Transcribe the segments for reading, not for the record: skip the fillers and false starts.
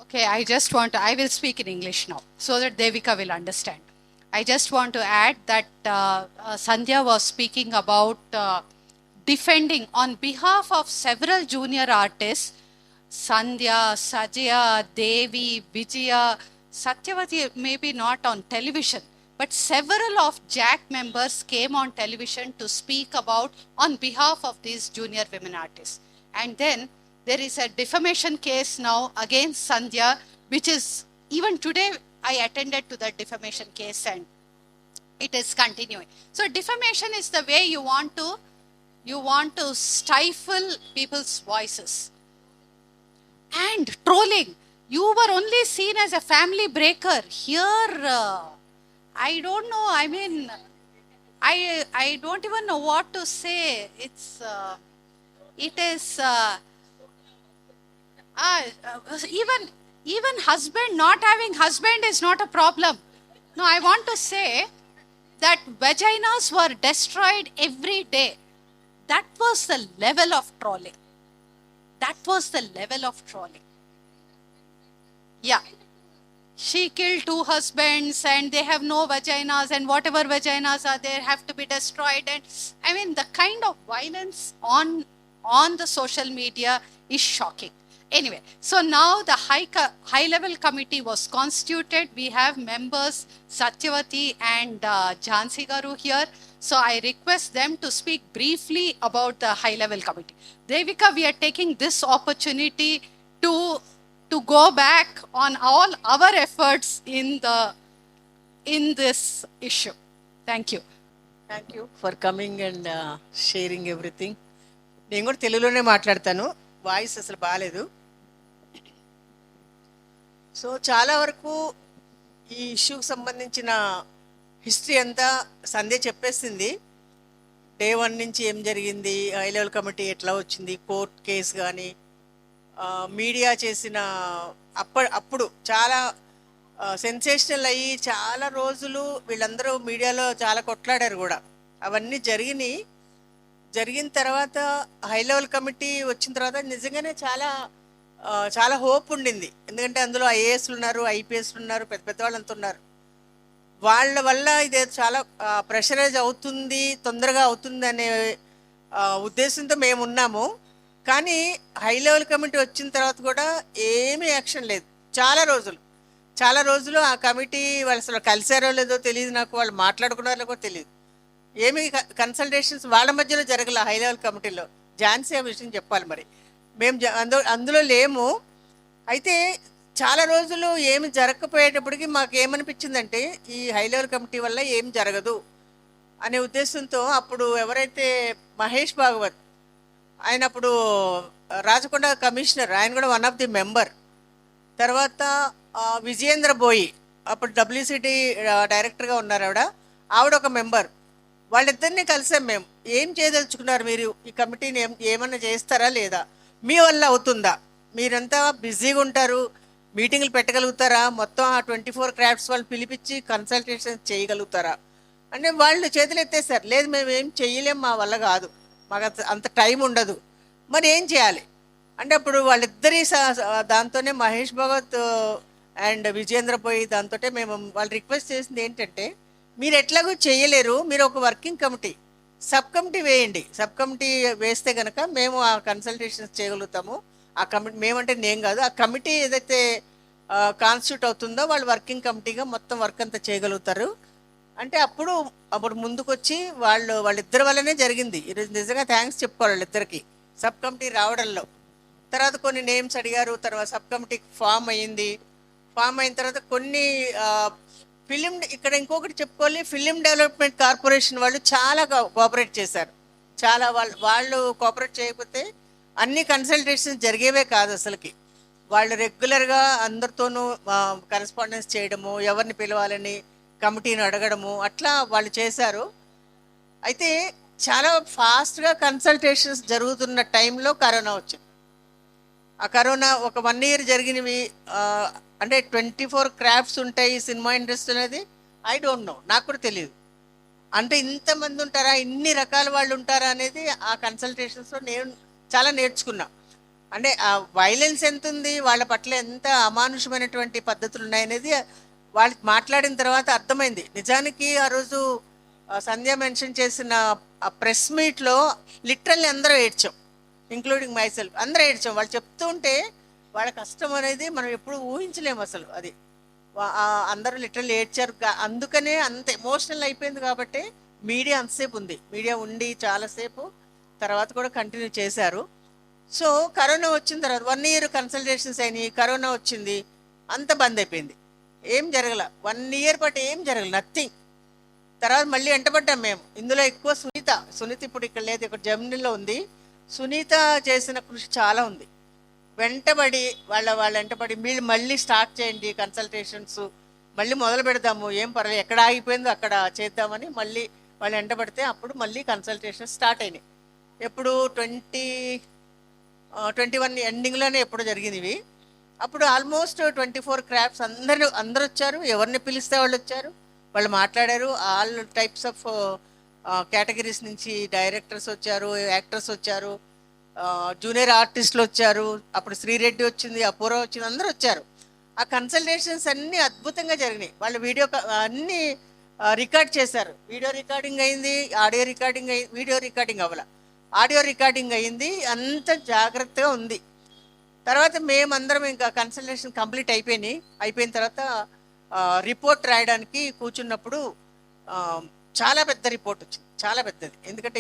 Okay, I will speak in English now so that Devika will understand. I just want to add that Sandhya was speaking about defending on behalf of several junior artists, Sandhya, Sajya, Devi, Vijaya, Satyavati, maybe not on television, but several of Jack members came on television to speak about on behalf of these junior women artists. And then there is a defamation case now against Sandhya, which is even today I attended to that defamation case and it is continuing. So defamation is the way you want to stifle people's voices. And trolling, you were only seen as a family breaker. Here, I don't know. I mean, I don't even know what to say. It is even husband not having husband is not a problem. No, I want to say that vaginas were destroyed every day. That was the level of trolling. That was the level of trolling. Yeah. She killed 2 husbands and they have no vaginas, and whatever vaginas are there have to be destroyed. And I mean, the kind of violence on the social media is shocking. Anyway, so now the high level committee was constituted. We have members Satyavati and Jhansi Garu here. So I request them to speak briefly about the high level committee. Devika, we are taking this opportunity to go back on all our efforts in this issue. Thank you. Thank you for coming and sharing everything. నేను కూడా తెలుగులోనే మాట్లాడతాను, voice అసలు బాగాలేదు. So చాలా వరకు ఈ ఇష్యూకి సంబంధించిన హిస్టరీ అంతా సంధ్య చెప్పేసింది. డే 1 నుంచి ఏం జరిగింది, హై లెవెల్ కమిటీ ఎట్లా వచ్చింది, కోర్ట్ కేసు కానీ, మీడియా చేసిన అప్పుడు చాలా సెన్సేషనల్ అయ్యి చాలా రోజులు వీళ్ళందరూ మీడియాలో చాలా కొట్లాడారు కూడా. అవన్నీ జరిగిన తర్వాత హై లెవెల్ కమిటీ వచ్చిన తర్వాత నిజంగానే చాలా హోప్ ఉండింది. ఎందుకంటే అందులో ఐఏఎస్లు ఉన్నారు, ఐపీఎస్లు ఉన్నారు, పెద్ద పెద్ద వాళ్ళంతా ఉన్నారు. వాళ్ళ వల్ల ఇదే చాలా ప్రెషరైజ్ అవుతుంది, తొందరగా అవుతుంది అనే ఉద్దేశంతో మేము ఉన్నాము. కానీ హై లెవెల్ కమిటీ వచ్చిన తర్వాత కూడా ఏమీ యాక్షన్ లేదు. చాలా రోజులు ఆ కమిటీ వాళ్ళు అసలు కలిసారో లేదో తెలియదు, నాకు వాళ్ళు మాట్లాడుకున్నారో లేదో తెలియదు. ఏమి కన్సల్టేషన్స్ వాళ్ళ మధ్యలో జరగల హై లెవెల్ కమిటీలో. ఝాన్సీ ఆ విషయం చెప్పాలి. మరి మేము అందులో లేము. అయితే చాలా రోజులు ఏమి జరగకపోయేటప్పటికి మాకు ఏమనిపించిందంటే ఈ హై లెవెల్ కమిటీ వల్ల ఏం జరగదు అనే ఉద్దేశంతో అప్పుడు ఎవరైతే మహేష్ భాగవత్, ఆయన అప్పుడు రాచకొండ కమిషనర్, ఆయన కూడా వన్ ఆఫ్ ది మెంబర్. తర్వాత విజయేంద్ర బోయి అప్పుడు డబ్ల్యూసిటీ డైరెక్టర్గా ఉన్నారు, ఆవిడ ఒక మెంబర్. వాళ్ళిద్దరినీ కలిసాం మేము. ఏం చేయదలుచుకున్నారు మీరు, ఈ కమిటీని ఏమన్నా చేస్తారా లేదా, మీ వల్ల అవుతుందా, మీరంతా బిజీగా ఉంటారు, మీటింగ్లు పెట్టగలుగుతారా, మొత్తం ఆ 24 క్రాఫ్ట్స్ వాళ్ళు పిలిపించి కన్సల్టేషన్ చేయగలుగుతారా అంటే వాళ్ళు చేతులు ఎత్తేసారు. లేదు మేము ఏం చెయ్యలేం, మా వల్ల కాదు, మాకు అంత టైం ఉండదు. మరి ఏం చేయాలి అంటే అప్పుడు వాళ్ళిద్దరి దాంతోనే మహేష్ భగవత్ అండ్ విజేంద్ర పోయి దాంతో మేము వాళ్ళు రిక్వెస్ట్ చేసింది ఏంటంటే, మీరు ఎట్లాగో చేయలేరు, మీరు ఒక వర్కింగ్ కమిటీ సబ్ కమిటీ వేయండి. సబ్ కమిటీ వేస్తే కనుక మేము ఆ కన్సల్టేషన్స్ చేయగలుగుతాము. ఆ కమిటీ మేమంటే నేను కాదు, ఆ కమిటీ ఏదైతే కాన్స్టిట్యూట్ అవుతుందో వాళ్ళు వర్కింగ్ కమిటీగా మొత్తం వర్క్ అంతా చేయగలుగుతారు అంటే అప్పుడు ముందుకొచ్చి వాళ్ళిద్దరి వల్లనే జరిగింది. ఈరోజు నిజంగా థ్యాంక్స్ చెప్పుకోవాలి వాళ్ళిద్దరికి సబ్ కమిటీ రావడంలో. తర్వాత కొన్ని నేమ్స్ అడిగారు, తర్వాత సబ్ కమిటీ ఫామ్ అయిన తర్వాత కొన్ని ఇక్కడ ఇంకొకటి చెప్పుకోవాలి, ఫిలిం డెవలప్మెంట్ కార్పొరేషన్ వాళ్ళు చాలా కోఆపరేట్ చేశారు. చాలా వాళ్ళు కోఆపరేట్ చేయకపోతే అన్ని కన్సల్టేషన్స్ జరిగేవే కాదు అసలుకి. వాళ్ళు రెగ్యులర్గా అందరితోనూ కరెస్పాండెన్స్ చేయడము, ఎవరిని పిలవాలని కమిటీని అడగడము, అట్లా వాళ్ళు చేశారు. అయితే చాలా ఫాస్ట్గా కన్సల్టేషన్స్ జరుగుతున్న టైంలో కరోనా వచ్చింది. ఆ కరోనా ఒక 1 year జరిగినవి అంటే 24 క్రాఫ్ట్స్ ఉంటాయి సినిమా ఇండస్ట్రీ అనేది ఐ డోంట్ నో, నాకు కూడా తెలియదు. అంటే ఇంతమంది ఉంటారా, ఇన్ని రకాల వాళ్ళు ఉంటారా అనేది ఆ కన్సల్టేషన్స్లో నేను చాలా నేర్చుకున్నా. అంటే ఆ వైలెన్స్ ఎంత ఉంది, వాళ్ళ పట్ల ఎంత అమానుషమైనటువంటి పద్ధతులు ఉన్నాయనేది వాళ్ళకి మాట్లాడిన తర్వాత అర్థమైంది. నిజానికి ఆ రోజు సంధ్య మెన్షన్ చేసిన ఆ ప్రెస్ మీట్లో లిటరల్లీ అందరూ ఏడ్చాం, ఇంక్లూడింగ్ మై సెల్ఫ్. అందరూ ఏడ్చాం. వాళ్ళు చెప్తూ ఉంటే వాళ్ళ కష్టం అనేది మనం ఎప్పుడు ఊహించలేము అసలు. అది అందరూ లిటరల్లీ ఏడ్చారు. అందుకనే అంత ఎమోషనల్ అయిపోయింది కాబట్టి మీడియా అంతసేపు ఉంది. మీడియా ఉండి చాలాసేపు తర్వాత కూడా కంటిన్యూ చేశారు. సో కరోనా వచ్చిన తర్వాత 1 ఇయర్ కన్సల్టేషన్స్ అయినాయి, కరోనా వచ్చింది, అంత బంద్ అయిపోయింది, ఏం జరగల. 1 ఇయర్ పాటు ఏం జరగల, నథింగ్. తర్వాత మళ్ళీ వెంటబడ్డాం మేము. ఇందులో ఎక్కువ సునీత ఇప్పుడు ఇక్కడ లేదు, ఇక్కడ జర్మనీలో ఉంది. సునీత చేసిన కృషి చాలా ఉంది. వెంటబడి వాళ్ళ వెంటబడి మీరు మళ్ళీ స్టార్ట్ చేయండి కన్సల్టేషన్స్, మళ్ళీ మొదలు పెడదాము, ఏం పర్లేదు, ఎక్కడ ఆగిపోయిందో అక్కడ చేద్దామని మళ్ళీ వాళ్ళు వెంటబడితే అప్పుడు మళ్ళీ కన్సల్టేషన్స్ స్టార్ట్ అయినాయి. ఎప్పుడు 2021 ఎండింగ్లోనే ఎప్పుడు జరిగింది ఇవి. అప్పుడు ఆల్మోస్ట్ 24 క్రాఫ్ట్స్ అందరూ వచ్చారు, ఎవరిని పిలిస్తే వాళ్ళు వచ్చారు, వాళ్ళు మాట్లాడారు. ఆల్ టైప్స్ ఆఫ్ కేటగిరీస్ నుంచి డైరెక్టర్స్ వచ్చారు, యాక్టర్స్ వచ్చారు, జూనియర్ ఆర్టిస్టులు వచ్చారు. అప్పుడు శ్రీరెడ్డి వచ్చింది, అపూర్వ వచ్చింది, అందరూ వచ్చారు. ఆ కన్సల్టేషన్స్ అన్నీ అద్భుతంగా జరిగినాయి. వాళ్ళు అన్నీ రికార్డ్ చేశారు. వీడియో రికార్డింగ్ అయింది, ఆడియో రికార్డింగ్ అయింది. వీడియో రికార్డింగ్ అవ్వాల, ఆడియో రికార్డింగ్ అయింది, అంత జాగ్రత్తగా ఉంది. తర్వాత మేమందరం ఇంకా కన్సల్టేషన్ కంప్లీట్ అయిపోయిన తర్వాత రిపోర్ట్ రాయడానికి కూర్చున్నప్పుడు చాలా పెద్ద రిపోర్ట్ వచ్చింది, చాలా పెద్దది. ఎందుకంటే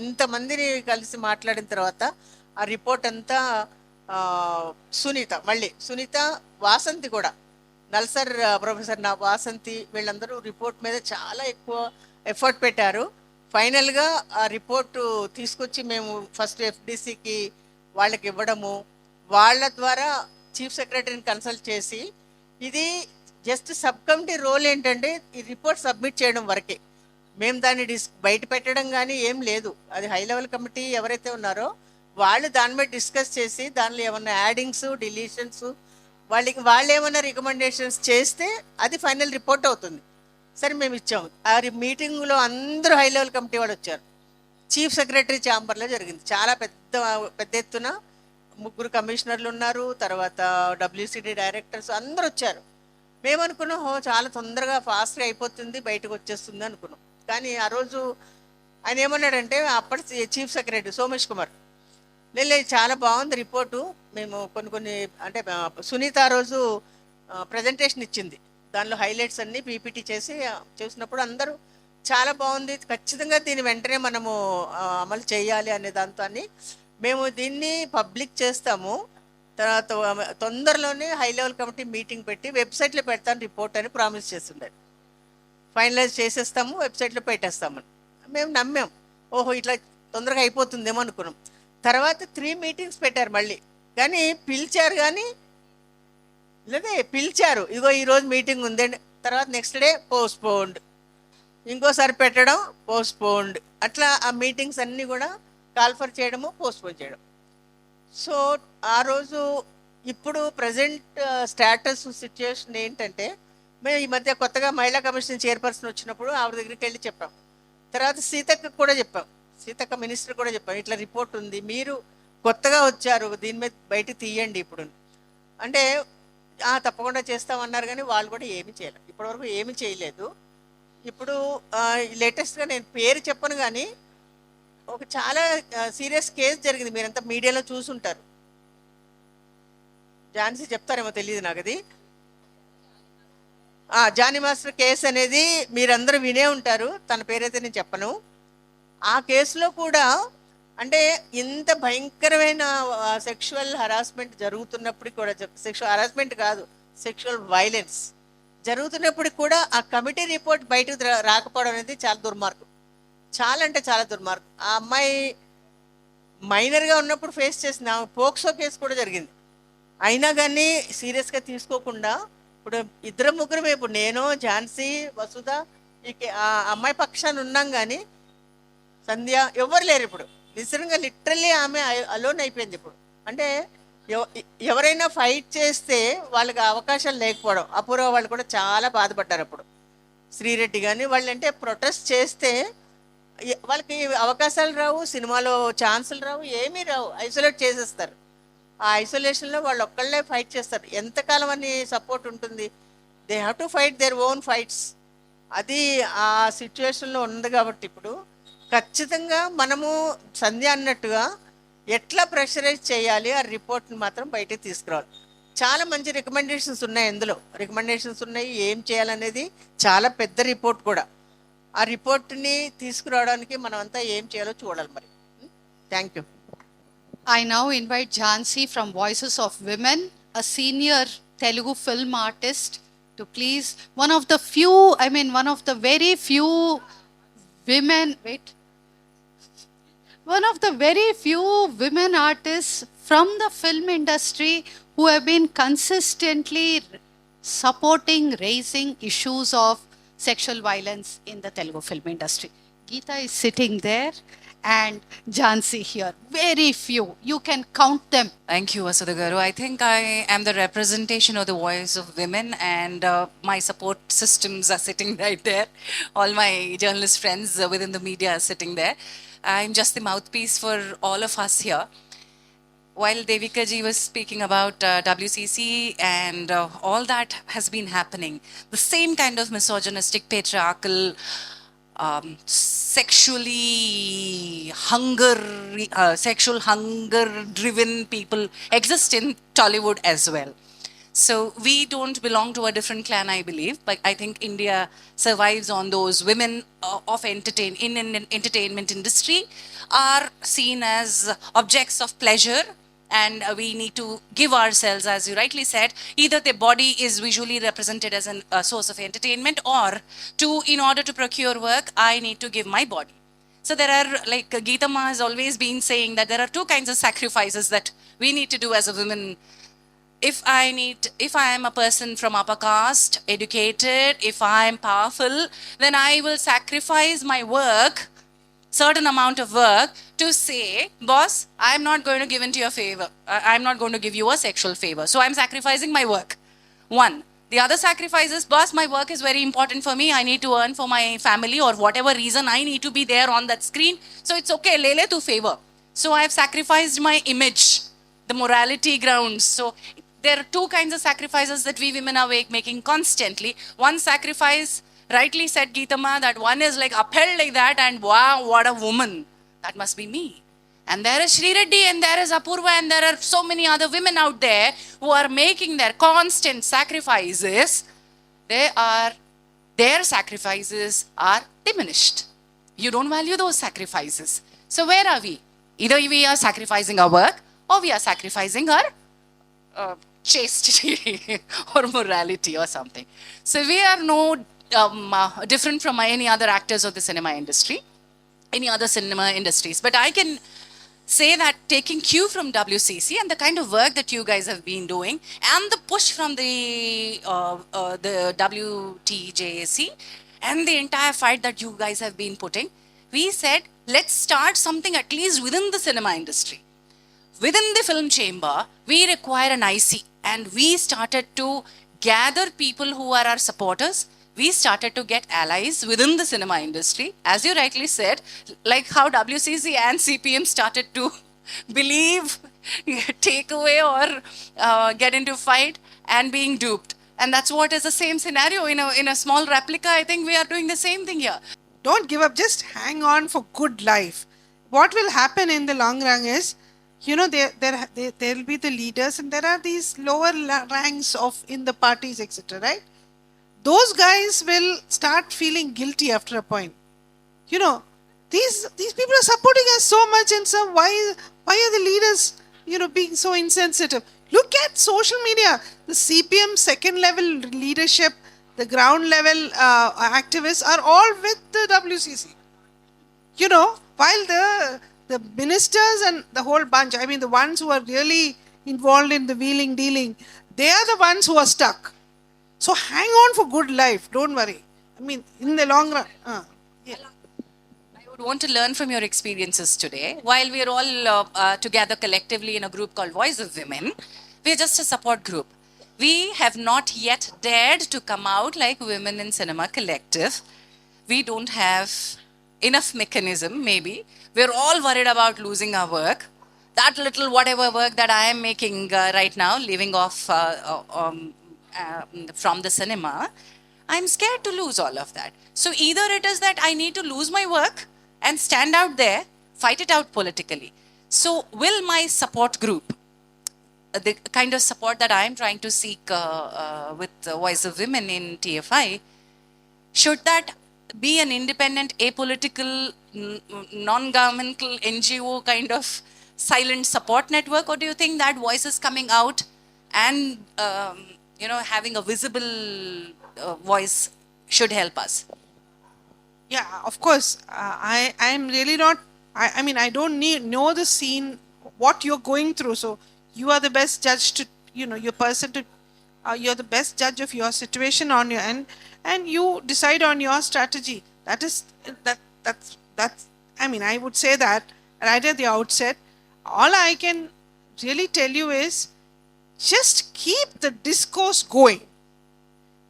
ఇంతమందిని కలిసి మాట్లాడిన తర్వాత ఆ రిపోర్ట్ అంతా సునీత, వాసంతి కూడా, నల్సర్ ప్రొఫెసర్ వాసంతి, వీళ్ళందరూ రిపోర్ట్ మీద చాలా ఎక్కువ ఎఫర్ట్ పెట్టారు. ఫైనల్గా ఆ రిపోర్టు తీసుకొచ్చి మేము ఫస్ట్ ఎఫ్డిసికి వాళ్ళకి ఇవ్వడము, వాళ్ళ ద్వారా చీఫ్ సెక్రటరీని కన్సల్ట్ చేసి, ఇది జస్ట్ సబ్ కమిటీ రోల్ ఏంటంటే ఈ రిపోర్ట్ సబ్మిట్ చేయడం వరకే, మేము దాన్ని బయట పెట్టడం కానీ ఏం లేదు. అది హై లెవెల్ కమిటీ ఎవరైతే ఉన్నారో వాళ్ళు దాని మీద డిస్కస్ చేసి దానిలో ఏమన్నా యాడింగ్స్ డిలీషన్స్ వాళ్ళు ఏమన్నా రికమెండేషన్స్ చేస్తే అది ఫైనల్ రిపోర్ట్ అవుతుంది. సరే మేము ఇచ్చాము. ఆ మీటింగ్లో అందరూ హై లెవెల్ కమిటీ వాళ్ళు వచ్చారు. చీఫ్ సెక్రటరీ ఛాంబర్లో జరిగింది. చాలా పెద్ద ఎత్తున 3 కమిషనర్లు ఉన్నారు, తర్వాత WCD డైరెక్టర్స్ అందరూ వచ్చారు. మేమనుకున్నాం చాలా తొందరగా ఫాస్ట్గా అయిపోతుంది, బయటకు వచ్చేస్తుంది అనుకున్నాం. కానీ ఆ రోజు ఆయన ఏమన్నాడంటే, అప్పటి చీఫ్ సెక్రటరీ సోమేష్ కుమార్, లేదు చాలా బాగుంది రిపోర్టు, మేము కొన్ని అంటే సునీత ఆ రోజు ప్రజెంటేషన్ ఇచ్చింది, దానిలో హైలైట్స్ అన్నీ పీపీటీ చేసినప్పుడు అందరూ చాలా బాగుంది, ఖచ్చితంగా దీన్ని వెంటనే మనము అమలు చేయాలి అనే దాంతో అని మేము దీన్ని పబ్లిక్ చేస్తాము, తర్వాత తొందరలోనే హై లెవెల్ కమిటీ మీటింగ్ పెట్టి వెబ్సైట్లో పెడతాను రిపోర్ట్ అని ప్రామిస్ చేస్తున్నాడు. ఫైనలైజ్ చేసేస్తాము, వెబ్సైట్లో పెట్టేస్తామని మేము నమ్మాం. ఓహో ఇట్లా తొందరగా అయిపోతుందేమో అనుకున్నాం. తర్వాత 3 మీటింగ్స్ పెట్టారు మళ్ళీ, కానీ పిలిచారు, కానీ పిలిచారు, ఇగో ఈరోజు మీటింగ్ ఉందండి, తర్వాత నెక్స్ట్ డే పోస్ట్పోన్డ్, ఇంకోసారి పెట్టడం పోస్ట్పోన్డ్, అట్లా ఆ మీటింగ్స్ అన్నీ కూడా కాల్ఫర్ చేయడము, పోస్ట్పోన్ చేయడం. సో ఆ రోజు ఇప్పుడు ప్రజెంట్ స్టేటస్ సిచ్యుయేషన్ ఏంటంటే, మేము ఈ మధ్య కొత్తగా మహిళా కమిషన్ చైర్పర్సన్ వచ్చినప్పుడు ఆవిడ దగ్గరికి వెళ్ళి చెప్పాం. తర్వాత సీతక్క కూడా చెప్పాం, సీతక్క మినిస్టర్ కూడా చెప్పాం, ఇట్లా రిపోర్ట్ ఉంది, మీరు కొత్తగా వచ్చారు, దీని మీద బయట తీయండి ఇప్పుడు అంటే, తప్పకుండా చేస్తామన్నారు. కానీ వాళ్ళు కూడా ఏమీ చేయలేదు, ఇప్పటివరకు ఏమీ చేయలేదు. ఇప్పుడు లేటెస్ట్గా నేను పేరు చెప్పను, కానీ ఒక చాలా సీరియస్ కేసు జరిగింది, మీరంతా మీడియాలో చూసుంటారు. ఝాన్సీ చెప్తారేమో తెలియదు నాకు అది. జానీ మాస్టర్ కేసు అనేది మీరందరూ వినే ఉంటారు, తన పేరైతే నేను చెప్పను. ఆ కేసులో కూడా అంటే ఇంత భయంకరమైన సెక్షువల్ హరాస్మెంట్ జరుగుతున్నప్పటికి కూడా, సెక్షువల్ హరాస్మెంట్ కాదు, సెక్షువల్ వైలెన్స్ జరుగుతున్నప్పటికి కూడా ఆ కమిటీ రిపోర్ట్ బయటకు రాకపోవడం అనేది చాలా దుర్మార్గం, చాలా అంటే చాలా దుర్మార్గం. ఆ అమ్మాయి మైనర్గా ఉన్నప్పుడు ఫేస్ చేసిన పోక్సో కేసు కూడా జరిగింది, అయినా కానీ సీరియస్గా తీసుకోకుండా ఇప్పుడు 2-3 ఇప్పుడు నేను, ఝాన్సీ, వసుధ ఆ అమ్మాయి పక్షాన్ని ఉన్నాం, కానీ సంధ్య ఎవరు లేరు ఇప్పుడు. నిజంగా లిటరల్లీ ఆమె అలోన్ అయిపోయింది ఇప్పుడు. అంటే ఎవరైనా ఫైట్ చేస్తే వాళ్ళకి అవకాశాలు లేకపోవడం, అపూర్వ వాళ్ళు కూడా చాలా బాధపడ్డారు అప్పుడు. శ్రీరెడ్డి కానీ వాళ్ళు అంటే ప్రొటెస్ట్ చేస్తే వాళ్ళకి అవకాశాలు రావు, సినిమాలో ఛాన్సులు రావు, ఏమీ రావు, ఐసోలేట్ చేసేస్తారు. ఆ ఐసోలేషన్లో వాళ్ళు ఒక్కళ్ళే ఫైట్ చేస్తారు. ఎంతకాలం అని సపోర్ట్ ఉంటుంది? They have to fight their own fights. అది ఆ సిచ్యువేషన్లో ఉంది కాబట్టి ఇప్పుడు ఖచ్చితంగా మనము సంధ్య అన్నట్టుగా ఎట్లా ప్రెషరైజ్ చేయాలి, ఆ రిపోర్ట్ని మాత్రం బయటకు తీసుకురావాలి. చాలా మంచి రికమెండేషన్స్ ఉన్నాయి, అందులో రికమెండేషన్స్ ఉన్నాయి. ఏం చేయాలనేది చాలా పెద్ద రిపోర్ట్ కూడా. ఆ రిపోర్ట్ని తీసుకురావడానికి మనం అంతా ఏం చేయాలో చూడాలి మరి. Thank you. I now invite Jhansi from Voices of Women, a senior Telugu film artist, to please, one of the very few women, one of the very few women artists from the film industry who have been consistently supporting raising issues of sexual violence in the Telugu film industry. Geeta is sitting there and Jhansi here. Very few. You can count them. Thank you, Vasudha Garu. I think I am the representation of the voice of women, and my support systems are sitting right there. All my journalist friends within the media are sitting there. I'm just the mouthpiece for all of us here. While Devika ji was speaking about WCC and all that has been happening, the same kind of misogynistic, patriarchal, sexual hunger-driven people exist in Tollywood as well. So we don't belong to a different clan, I believe, but I think India survives on those women of entertainment industry are seen as objects of pleasure. And we need to give ourselves, as you rightly said, either their body is visually represented as a source of entertainment, or in order to procure work, I need to give my body. So there are, like Geeta Ma has always been saying, that there are two kinds of sacrifices that we need to do as a woman. If I am a person from upper caste, educated, if I am powerful, then I will sacrifice my work, certain amount of work, to say, boss, I'm not going to give into your favor. I'm not going to give you a sexual favor. So I'm sacrificing my work. One. The other sacrifice is, boss, my work is very important for me. I need to earn for my family, or whatever reason I need to be there on that screen. So it's okay, lele tu favor. So I've sacrificed my image, the morality grounds. So there are two kinds of sacrifices that we women are making constantly. One sacrifice, rightly said Geeta Ma, that one is like upheld like that, and wow, what a woman. That must be me. And there is Sri Reddy, and there is Apurva, and there are so many other women out there who are making their constant sacrifices. Their sacrifices are diminished. You don't value those sacrifices. So where are we? Either we are sacrificing our work, or we are sacrificing our chastity or morality or something. So we are no different from any other actors of the cinema industry, any other cinema industries. But I can say that, taking cue from WCC and the kind of work that you guys have been doing, and the push from the WTJAC, and the entire fight that you guys have been putting, we said, let's start something at least within the cinema industry. Within the film chamber, we require an IC, and we started to gather people who are our supporters. We started to get allies within the cinema industry, as you rightly said, like how WCC and CPM started to believe, take away, or get into fight and being duped. And that's what is the same scenario in a small replica. I think we are doing the same thing here. Don't give up, just hang on for good life. What will happen in the long run is, there will be the leaders, and there are these lower ranks in the parties, etc., right? Those guys will start feeling guilty after a point. These people are supporting us so much, and so why are the leaders, being so insensitive? Look at social media. The CPM second level leadership, the ground level activists are all with the WCC. While the ministers and the whole bunch, I mean the ones who are really involved in the wheeling dealing, they are the ones who are stuck. So hang on for good life, don't worry. I mean, in the long run. Yeah. I would want to learn from your experiences today. While we are all together collectively in a group called Voice of Women, we are just a support group. We have not yet dared to come out like Women in Cinema Collective. We don't have enough mechanism, maybe. We're all worried about losing our work. that little whatever work that I am making right now, leaving off from the cinema, I'm scared to lose all of that. So either it is that I need to lose my work and stand out there, fight it out politically. So will my support group, the kind of support that I am trying to seek with the Voice of Women in TFI, should that be an independent, apolitical, non-governmental NGO kind of silent support network, or do you think that voices coming out and having a visible voice should help us? Yeah, of course. I'm really not. I mean, I don't know the scene, what you're going through. So you are the best judge to, your person to. You're the best judge of your situation on your end, and you decide on your strategy. That's. I mean, I would say that right at the outset. All I can really tell you is, just keep the discourse going.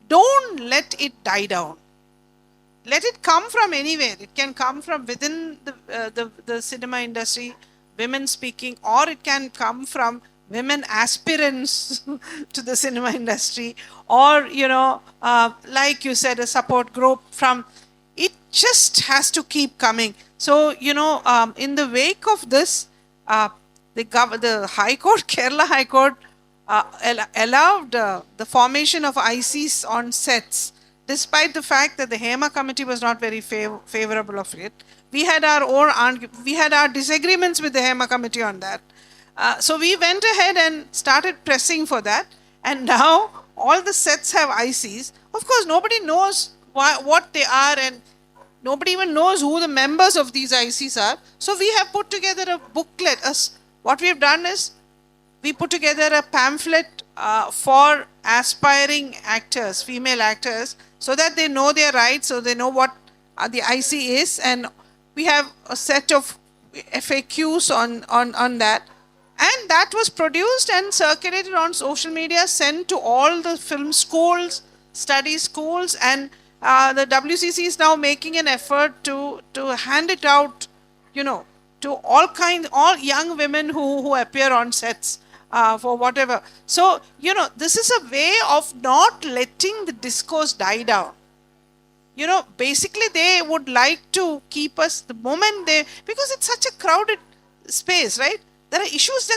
Don't let it die down. Let it come from anywhere. It can come from within the cinema industry, women speaking, or it can come from women aspirants to the cinema industry, or like you said, a support group from. It just has to keep coming. So in the wake of this, the High Court, Kerala High Court, allowed the formation of ICs on sets, despite the fact that the Hema committee was not very favorable of it. We had our disagreements with the Hema committee on that. So we went ahead and started pressing for that. And now all the sets have ICs. Of course, nobody knows what they are, and nobody even knows who the members of these ICs are. So we have put together a booklet. What we have done is, we put together a pamphlet for aspiring actors, female actors, so that they know their rights, so they know what the IC is. And we have a set of FAQs on that. And that was produced and circulated on social media, sent to all the film schools, study schools, and the WCC is now making an effort to hand it out, to all young women who appear on sets for whatever. So, this is a way of not letting the discourse die down. Basically they would like to keep us the moment because it's such a crowded space, right? There are issues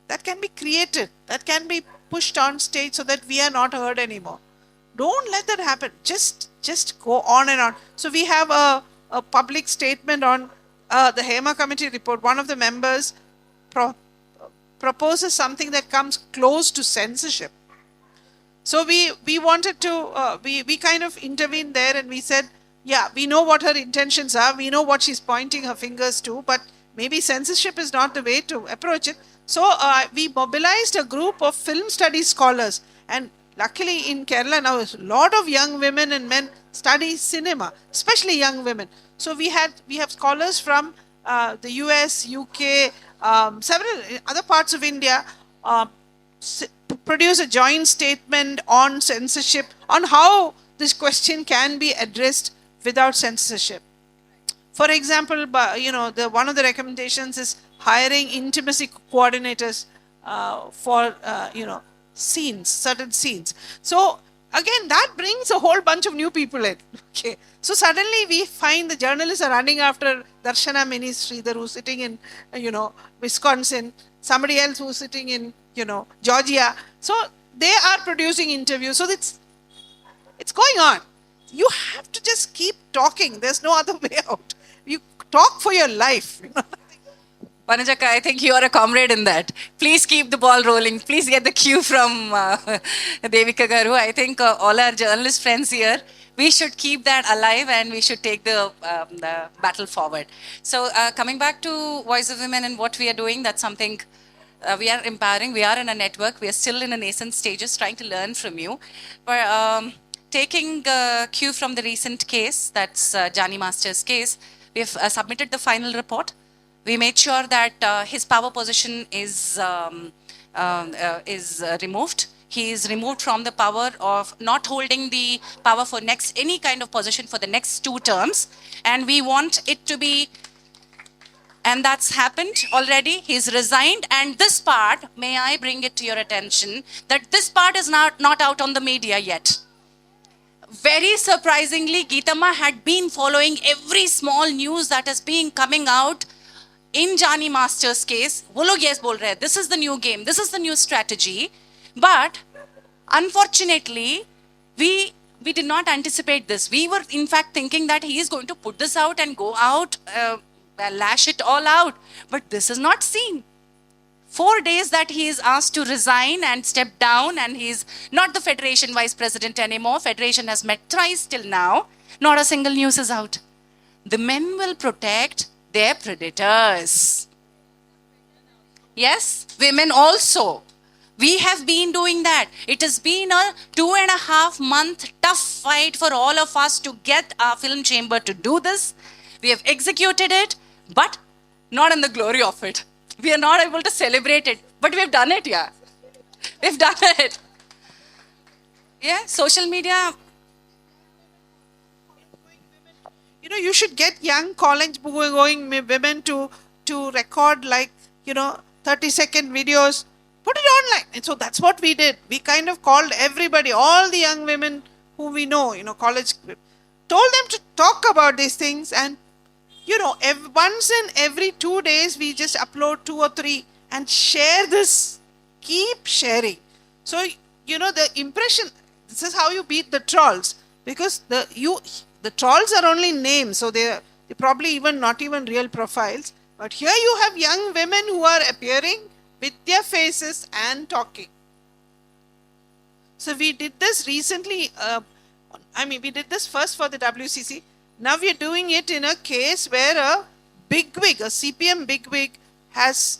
that can be created, that can be pushed on stage so that we are not heard anymore. Don't let that happen. Just go on and on. So we have a public statement on the Hema committee report. One of the members proposes something that comes close to censorship. So we wanted to, we kind of intervened there, and we said, yeah, we know what her intentions are. We know what she's pointing her fingers to, but maybe censorship is not the way to approach it. So we mobilized a group of film studies scholars, and luckily in Kerala now a lot of young women and men study cinema, especially young women. So we have scholars from the US, UK, several other parts of India, produce a joint statement on censorship, on how this question can be addressed without censorship. For example, one of the recommendations is hiring intimacy coordinators for scenes, certain scenes. So again, that brings a whole bunch of new people in. Okay, so suddenly we find the journalists are running after Darshana Mini Sridhar, who's sitting in Wisconsin, somebody else who's sitting in Georgia. So they are producing interviews. So it's going on. You have to just keep talking. There's no other way out. You talk for your life. Vanujaka, I think you are a comrade in that. Please keep the ball rolling. Please get the cue from Devika Garu. I think all our journalist friends here, we should keep that alive, and we should take the battle forward. So coming back to Voice of Women and what we are doing, that's something we are empowering. We are in a network. We are still in a nascent stages, trying to learn from you. But taking cue from the recent case, that's Jani Master's case, we have submitted the final report. We made sure that his power position is removed. He is removed from the power of not holding the power for any kind of position for the next 2 terms. And we want it to be And that's happened already. He's resigned. And this part, may I bring it to your attention, that this part is not out on the media yet. Very surprisingly, Geetama had been following every small news that is being coming out in Jani Master's case. वो लोग yes बोल रहे हैं, this is the new game, this is the new strategy. But unfortunately, we did not anticipate this. We were in fact thinking that he is going to put this out and go out, lash it all out. But this is not seen. 4 days that he is asked to resign and step down, and he's not the Federation Vice President anymore. Federation has met thrice till now. Not a single news is out. The men will protect their predators. Yes, women also. We have been doing that. It has been a 2.5 month tough fight for all of us to get our film chamber to do this. We have executed it, but not in the glory of it. We are not able to celebrate it, but we've done it, yeah. We've done it. Yeah, social media. You know, you should get young college going women to record, like, 30-second videos, put it online. And so that's what we did. We kind of called everybody, all the young women who we know, college, told them to talk about these things. And once in every 2 days, we just upload 2 or 3 and share this. Keep sharing. So, the impression, this is how you beat the trolls. Because the trolls are only names, so they're probably not even real profiles. But here you have young women who are appearing with their faces and talking. So we did this recently. We did this first for the WCC. Now we are doing it in a case where a bigwig, a CPM bigwig, has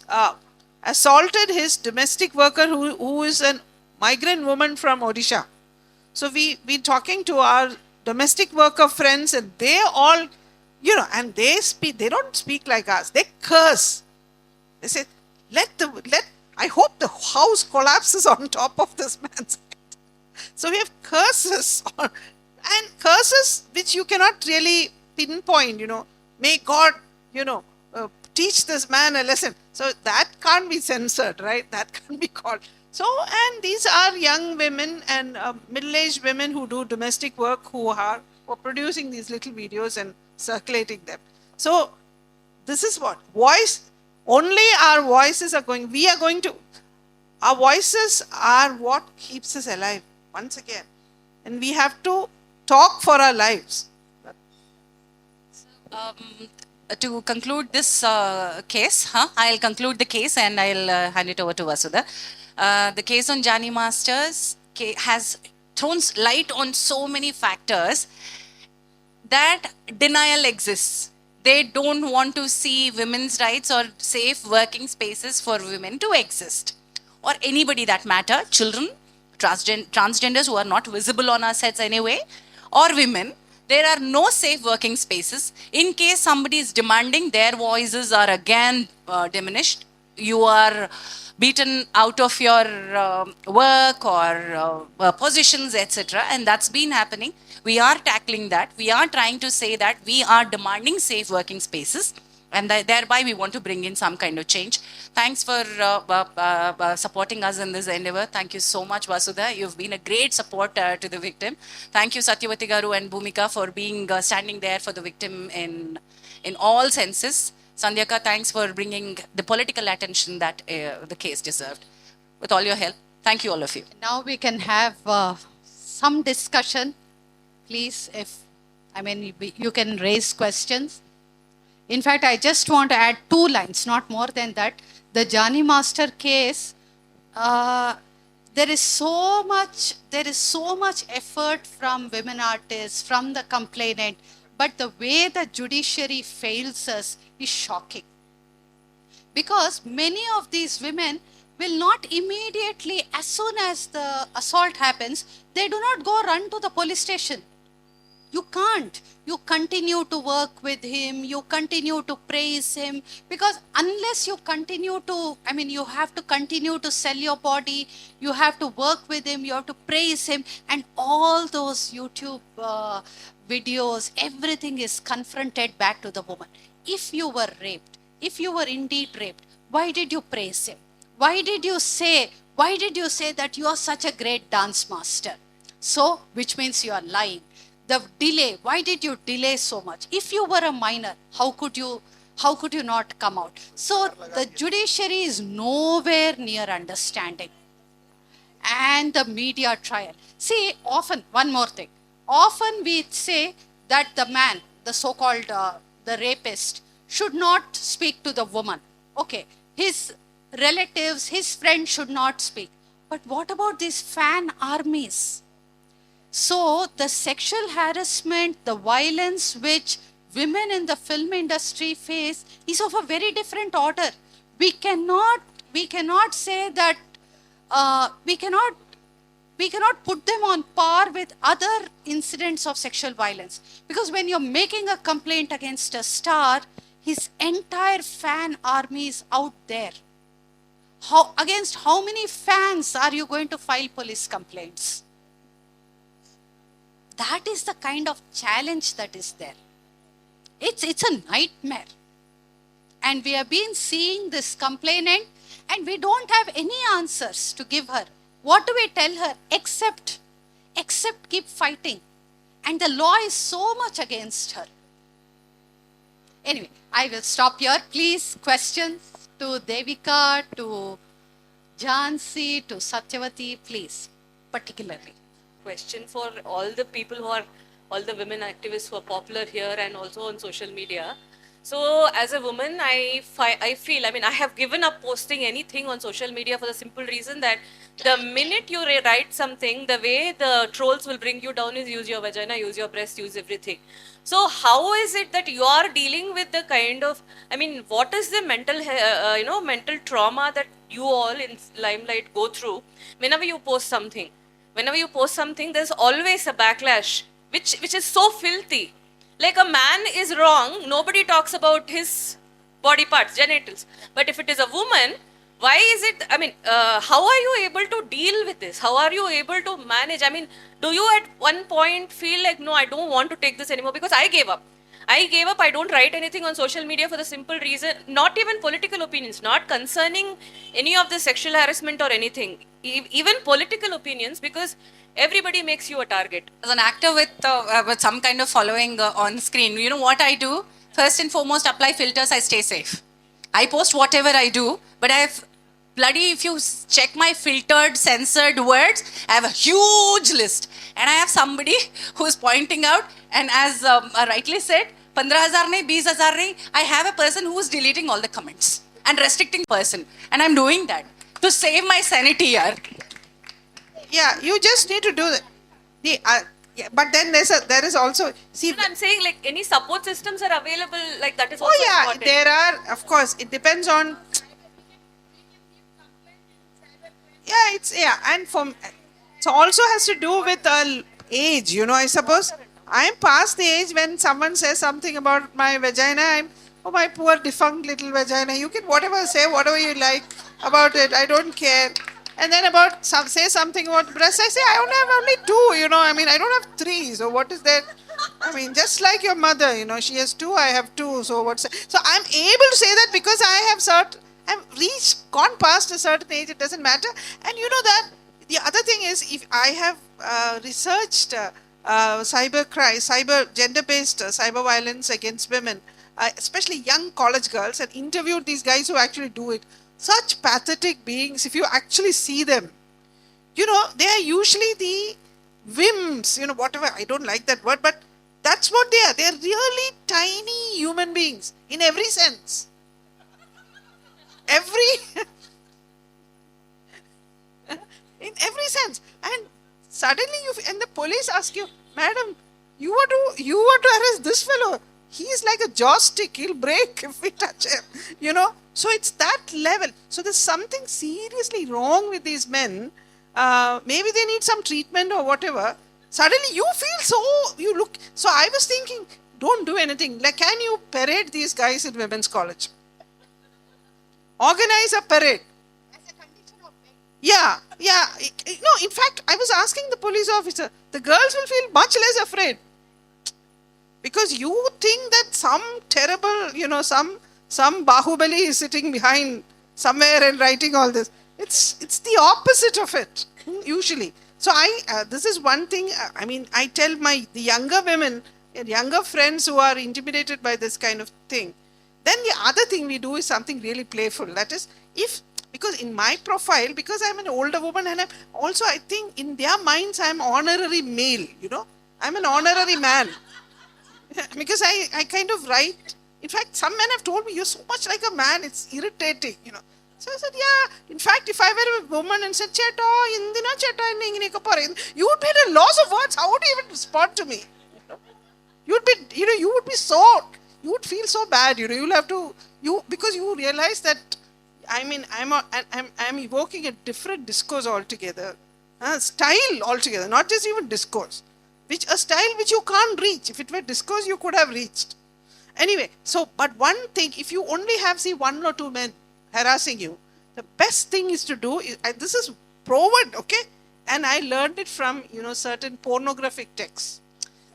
assaulted his domestic worker who is a migrant woman from Odisha. So we've been talking to our domestic worker friends, and they all, and they don't speak like us. They curse. They say, I hope the house collapses on top of this man's head. So we have curses and curses which you cannot really pinpoint, May God, teach this man a lesson. So that can't be censored, right? That can't be called. So, and these are young women and middle-aged women who do domestic work who are producing these little videos and circulating them. So, this is what? Only our voices are going. Our voices are what keeps us alive, once again. And we have to talk for our lives. To conclude this case, I'll conclude the case and I'll hand it over to Vasudha. The case on Jani Masters has thrown light on so many factors that denial exists. They don't want to see women's rights or safe working spaces for women to exist. Or anybody that matter, children, transgenders who are not visible on our sets anyway, or women. There are no safe working spaces. In case somebody is demanding, their voices are again diminished. You are beaten out of your work or positions, etc. And that's been happening. We are tackling that. We are trying to say that we are demanding safe working spaces. And thereby we want to bring in some kind of change. Thanks for supporting us in this endeavor. Thank you so much, Vasudha. You've been a great support to the victim. Thank you, Satyavati Garu and Bhumika, for being standing there for the victim in all senses. Sandhyaka, thanks for bringing the political attention that the case deserved. With all your help, thank you, all of you. Now we can have some discussion, please. You can raise questions. In fact, I just want to add 2 lines, not more than that. The Jani Master case, there is so much effort from women artists, from the complainant, but the way the judiciary fails us is shocking. Because many of these women will not immediately, as soon as the assault happens, they do not go run to the police station. You can't. You continue to work with him, you continue to praise him, because unless you continue to, you have to continue to sell your body, you have to work with him, you have to praise him, and all those YouTube videos, everything is confronted back to the woman. If you were raped, if you were indeed raped, why did you praise him? Why did you say that you are such a great dance master? So, which means you are lying. The delay, why did you delay so much? If you were a minor, how could you not come out? So the judiciary is nowhere near understanding. And the media trial. See, often, one more thing. Often we say that the man, the so-called the rapist, should not speak to the woman. Okay, his relatives, his friends should not speak. But what about these fan armies? So the sexual harassment, the violence which women in the film industry face is of a very different order. We cannot say that we cannot put them on par with other incidents of sexual violence, because when you're making a complaint against a star, his entire fan army is out there. Against how many fans are you going to file police complaints? That is the kind of challenge that is there. It's a nightmare. And we have been seeing this complainant, and we don't have any answers to give her. What do we tell her? Except keep fighting. And the law is so much against her. Anyway, I will stop here. Please, questions to Devika, to Jhansi, to Satyavati, please, particularly. Question for all the people who are, all the women activists who are popular here and also on social media. So as a woman, I feel, I mean, I have given up posting anything on social media for the simple reason that the minute you write something, the way the trolls will bring you down is use your vagina, use your breast, use everything. So how is it that you are dealing with the kind of, I mean, what is the mental, mental trauma that you all in Limelight go through whenever you post something? Whenever you post something, there's always a backlash, which is so filthy. Like, a man is wrong, nobody talks about his body parts, genitals. But if it is a woman, why is it, I mean, how are you able to deal with this? How are you able to manage? I mean, do you at one point feel like, no, I don't want to take this anymore? Because I gave up. I don't write anything on social media for the simple reason, not even political opinions, not concerning any of the sexual harassment or anything, even political opinions, because everybody makes you a target. As an actor with some kind of following on screen, you know what I do? First and foremost, apply filters, I stay safe. I post whatever I do, but if you check my filtered, censored words, I have a huge list. And I have somebody who's pointing out, and as rightly said, 15,000 nahi, 20,000 nahi, I have a person who's deleting all the comments and restricting person. And I'm doing that to save my sanity, yaar. Yeah, you just need to do that. But then there is also, see, I'm saying, like, any support systems are available, like, that is also important. there are, of course, it depends on, and it also has to do with age, I suppose. I'm past the age when someone says something about my vagina, oh, my poor defunct little vagina. You can say whatever you like about it. I don't care. And then say something about breasts. I say, I only have 2, I mean, I don't have 3. So what is that? I mean, just like your mother, she has 2, I have 2. So so I'm able to say that because I've gone past a certain age, it doesn't matter. And you know that the other thing is, if I have researched gender-based cyber violence against women, especially young college girls, and interviewed these guys who actually do it. Such pathetic beings, if you actually see them, they are usually the whims, whatever, I don't like that word, but that's what they are. They're really tiny human beings in every sense. In every sense. And suddenly and the police ask you, madam, you want to arrest this fellow. He is like a joystick. He'll break if we touch him, So it's that level. So there's something seriously wrong with these men. Maybe they need some treatment or whatever. Suddenly you feel so I was thinking, don't do anything. Like, can you parade these guys in women's college? Organize a parade. As a condition of Yeah. No, in fact, I was asking the police officer, the girls will feel much less afraid. Because you think that some terrible, some some Bahubali is sitting behind somewhere and writing all this. It's the opposite of it, usually. So this is one thing, I mean, I tell the younger women and younger friends who are intimidated by this kind of thing. Then the other thing we do is something really playful. That is, because in my profile, because I'm an older woman and I'm also, I think in their minds, I'm honorary male, I'm an honorary man. Because I kind of write. In fact, some men have told me, you're so much like a man, it's irritating, So I said, yeah. In fact, if I were a woman and said, Cheta, indina Cheta, you would be at a loss of words. How would you even respond to me? You would feel so bad, you'll have to, because you realize that, I mean, I'm evoking a different discourse altogether, style altogether, not just even discourse, a style which you can't reach. If it were discourse, you could have reached. Anyway, but one thing, if you only have, one or two men harassing you, the best thing is to do, this is proven, okay? And I learned it from, certain pornographic texts.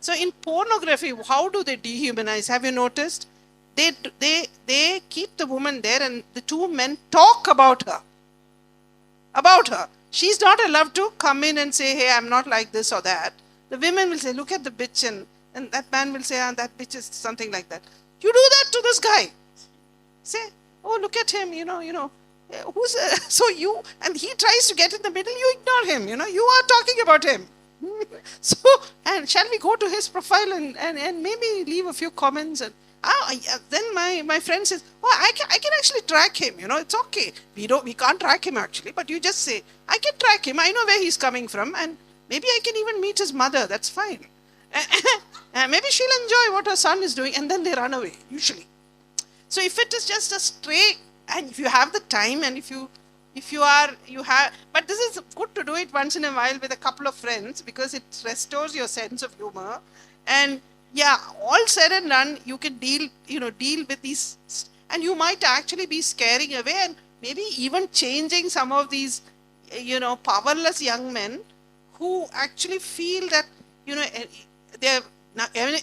So in pornography, how do they dehumanize? Have you noticed? They keep the woman there and the two men talk about her. About her. She's not allowed to come in and say, hey, I'm not like this or that. The women will say, look at the bitch, and that man will say, that bitch is something like that. You do that to this guy. Say, oh, look at him, and he tries to get in the middle, you ignore him, you are talking about him. So, and shall we go to his profile and maybe leave a few comments? And then my friend says, oh, I can actually track him, it's okay. We can't track him actually, but you just say, I can track him, I know where he's coming from, and maybe I can even meet his mother, that's fine. Maybe she'll enjoy what her son is doing, and then they run away, usually. So if it is just a stray, and if you have the time, and but this is good to do it once in a while with a couple of friends, because it restores your sense of humor. And yeah, all said and done, you can deal with these, and you might actually be scaring away and maybe even changing some of these, powerless young men who actually feel that, their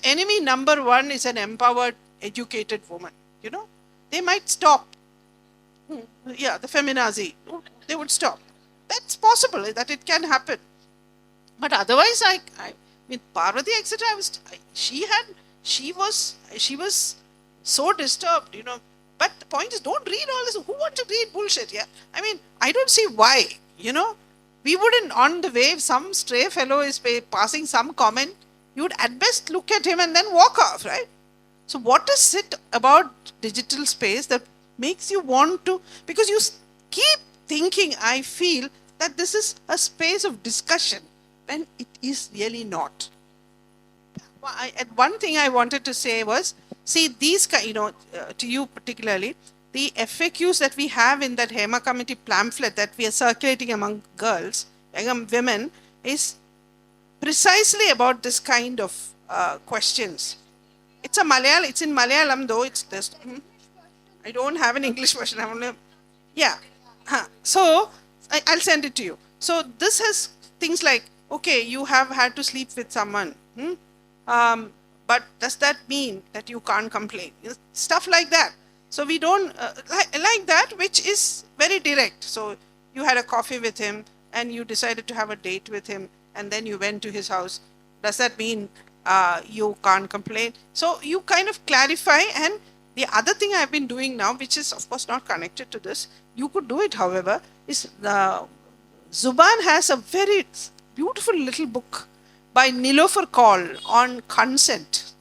enemy number one is an empowered, educated woman, They might stop. Yeah, the feminazi, they would stop. That's possible, that it can happen. But otherwise, with Parvati, etc., she was so disturbed, But the point is, don't read all this. Who wants to read bullshit? Yeah, I mean, I don't see why. We wouldn't, on the way, if some stray fellow is passing some comment, you would at best look at him and then walk off, right? So what is it about digital space that makes you want to, because you keep thinking, I feel, that this is a space of discussion when it is really not. One thing I wanted to say was, see, these, to you particularly, the FAQs that we have in that Hema Committee pamphlet that we are circulating among girls, young women, is precisely about this kind of questions. It's in Malayalam though, I don't have an English version, yeah. So, I'll send it to you. So, this has things like, okay, you have had to sleep with someone, but does that mean that you can't complain? Stuff like that. So, we don't, like that, which is very direct. So, you had a coffee with him and you decided to have a date with him and then you went to his house. Does that mean you can't complain? So, you kind of clarify. And the other thing I've been doing now, which is of course not connected to this, you could do it, however, is Zuban has a very beautiful little book by Nilofer Kaul on consent.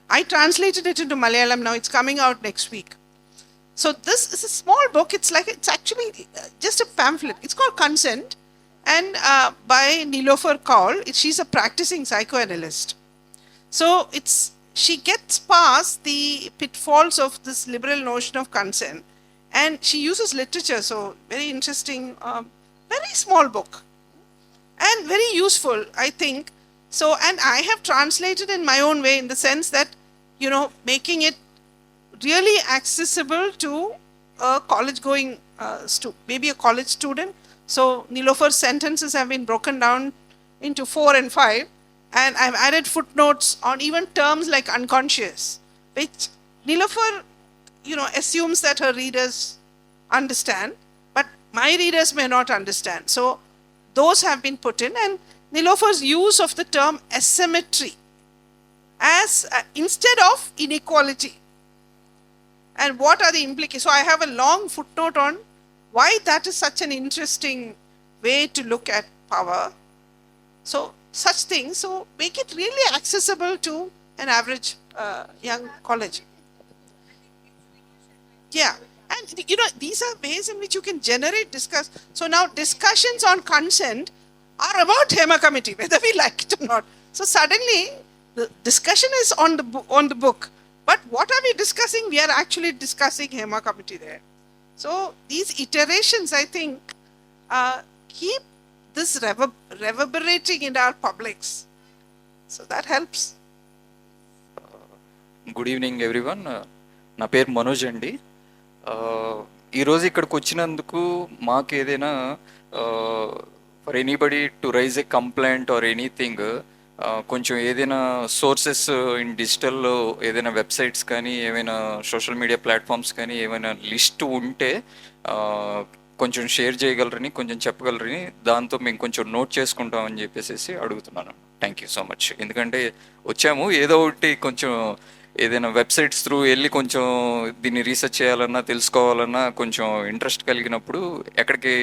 I translated it into Malayalam now, it's coming out next week. So this is a small book, it's actually just a pamphlet. It's called Consent, and by Nilofer Kaul. She's a practicing psychoanalyst. So she gets past the pitfalls of this liberal notion of consent, and she uses literature. So very interesting, very small book, and very useful, I think. So, and I have translated in my own way, in the sense that, making it really accessible to a college-going, maybe a college student. So Nilofer's sentences have been broken down into 4 and 5. And I've added footnotes on even terms like unconscious, which Nilofer assumes that her readers understand, but my readers may not understand. So those have been put in, and Nilofer's use of the term asymmetry as instead of inequality. And what are the implications? So I have a long footnote on why that is such an interesting way to look at power. So such things, so make it really accessible to an average young college. Yeah, and these are ways in which you can generate discuss. So now discussions on consent are about Hema Committee, whether we like it or not. So suddenly the discussion is on the book, but what are we discussing? We are actually discussing Hema Committee there. So these iterations, I think, keep this reverberating in our publics. So that helps. Good evening everyone. నా పేరు మనోజ్ అండి. ఈరోజు ఇక్కడికి వచ్చినందుకు మాకు ఏదైనా for anybody to raise a complaint or anything, కొంచెం ఏదైనా సోర్సెస్ ఇన్ డిజిటల్లో ఏదైనా వెబ్సైట్స్ కానీ ఏమైనా సోషల్ మీడియా ప్లాట్ఫామ్స్ కానీ ఏమైనా లిస్ట్ ఉంటే కొంచెం షేర్ చేయగలరని, కొంచెం చెప్పగలరని, దాంతో మేము కొంచెం నోట్ చేసుకుంటామని చెప్పేసి అడుగుతున్నాను. Thank you so much. ఎందుకంటే వచ్చాము ఏదో ఒకటి కొంచెం ఏదైనా వెబ్సైట్స్ త్రూ వెళ్ళి కొంచెం దీన్ని రీసెర్చ్ చేయాలన్నా తెలుసుకోవాలన్నా కొంచెం ఇంట్రెస్ట్ కలిగినప్పుడు ఎక్కడికి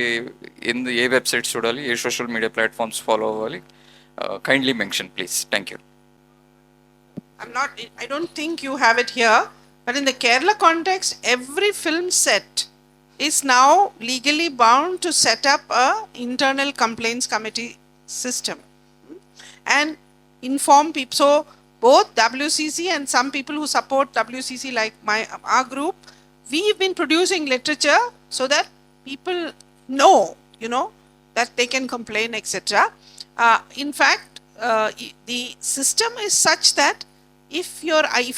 ఏ వెబ్సైట్స్ చూడాలి, ఏ సోషల్ మీడియా ప్లాట్ఫామ్స్ ఫాలో అవ్వాలి, kindly mention please. Thank you. I don't think you have it here, but in the Kerala context, every film set is now legally bound to set up a internal complaints committee system and inform people. So both WCC and some people who support WCC, like our group, we've been producing literature so that people know, that they can complain, etc. In fact, the system is such that if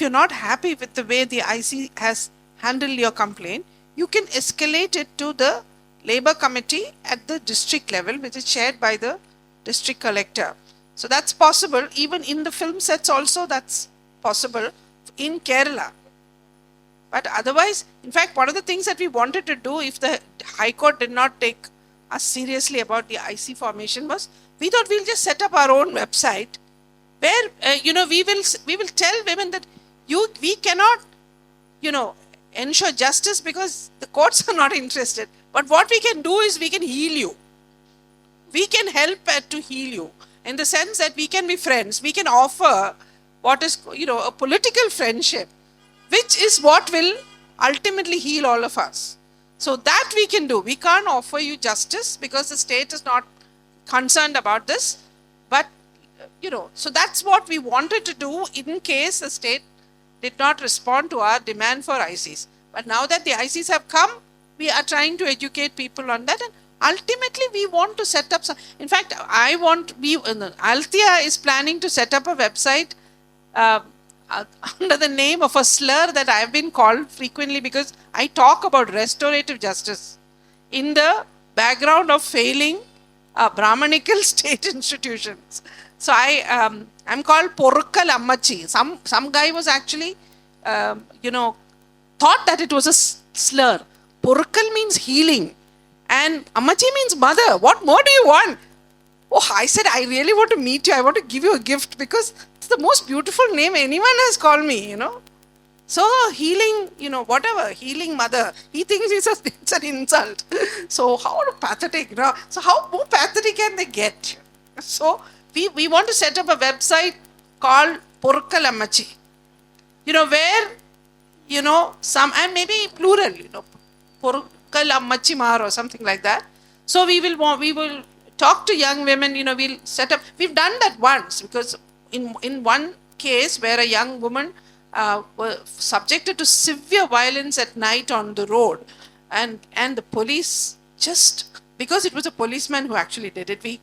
you're not happy with the way the IC has handled your complaint, you can escalate it to the Labour Committee at the district level, which is chaired by the district collector. So that's possible. Even in the film sets also that's possible in Kerala. But otherwise, in fact, one of the things that we wanted to do, if the High Court did not take us seriously about the IC formation, was we thought we'll just set up our own website where we will tell women that we cannot ensure justice because the courts are not interested. But what we can do is we can heal you. We can help to heal you in the sense that we can be friends. We can offer what is a political friendship, which is what will ultimately heal all of us. So that we can do. We can't offer you justice because the state is not concerned about this. But so that's what we wanted to do in case the state did not respond to our demand for ICs. But now that the ICs have come, we are trying to educate people on that, and ultimately we want to set up some. In fact, Althea is planning to set up a website under the name of a slur that I have been called frequently because I talk about restorative justice in the background of failing Brahmanical state institutions. So I'm called Porukkal Ammachi. Some guy was actually, thought that it was a slur. Porukkal means healing, and Ammachi means mother. What more do you want? Oh, I said, I really want to meet you. I want to give you a gift because it's the most beautiful name anyone has called me, So healing, whatever, healing mother. He thinks it's an insult. So how pathetic, So how more pathetic can they get? So we want to set up a website called Porukkal Ammachi. Where, some, and maybe plural, Porukkal Ammachi Mar or something like that. So we will talk to young women, we'll set up, we've done that once because in one case where a young woman was subjected to severe violence at night on the road, and the police just, because it was a policeman who actually did it, we